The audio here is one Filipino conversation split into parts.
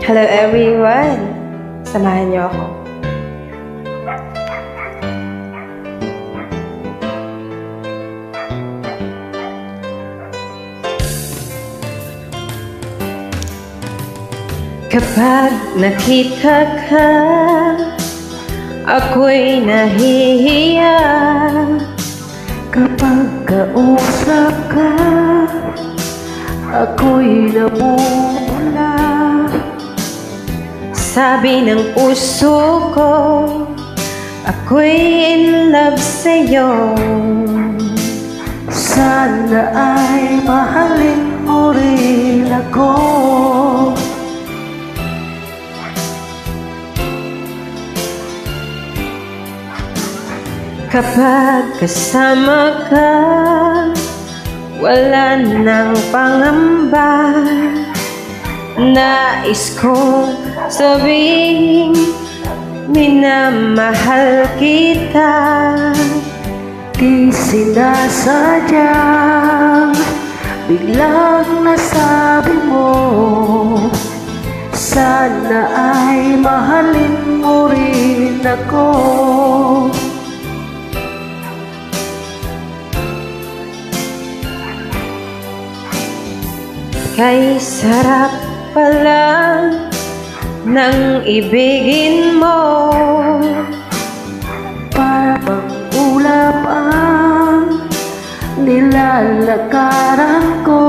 Hello everyone! Samahan niyo ako. Kapag nakita ka, ako'y nahihiya. Kapag kausap ka, ako'y namumula. Sabi ng puso ko, ako'y in love sa'yo. Sana ay mahalin mo rin ako. Kapag kasama ka, wala nang pangamba. Nais kong sabihin, minamahal kita. Di sinasadyang biglang nasabi mo, sana ay mahalin mo rin ako. Kay sarap pala nang ibigin mo. Para bang ulap ang nilalakaran ko.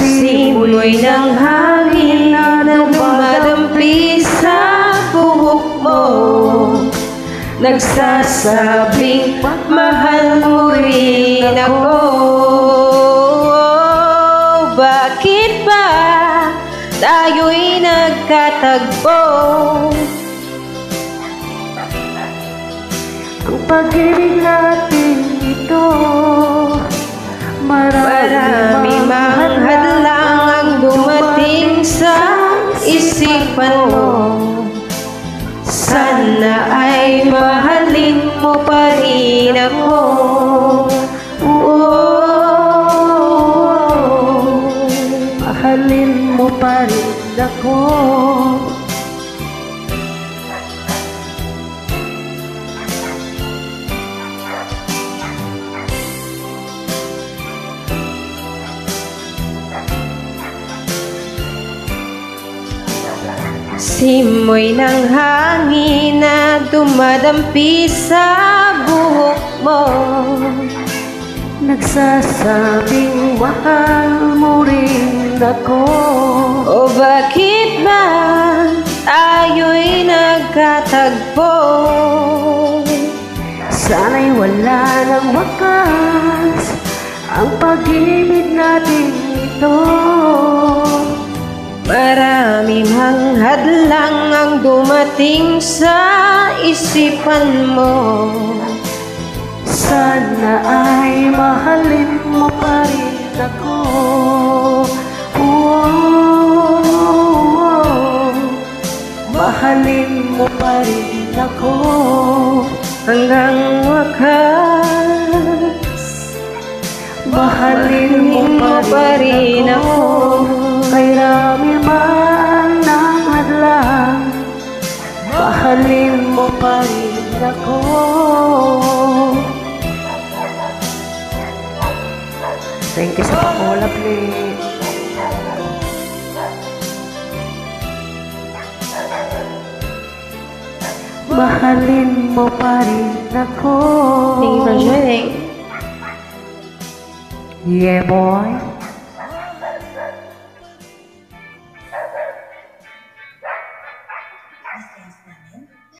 Simoy ng hangin na dumadampi sa buhok mo, nagsasabing mahal mo rin ako. Bakit ba tayo'y nagkatagpo? Ang pag-ibig natin ito, maraming mga hadlang ang dumating sa isipan mo. Sana ay mahalin mo pa rin ako. Mahalin mo pa rin ako. Simoy ng hangin na dumadampi sa buhok mo, nagsasabing mahal mo rin ako. o bakit ba tayo'y nagkatagpo? Sana'y wala ng wakas ang pag-ibig natin ito. Maraming mga hadlang ang dumating sa isipan mo. Sana ay mahalin mo pa rin ako. Mahalin mo pa rin ako. Hanggang wakas, mahalin mo pa rin ako. Kay rami man ng hadlang, mahalin mo pa rin ako. Thank you sa pakulap ni mahalin mo pa rin ako. Thank you for joining. Yeah, boy.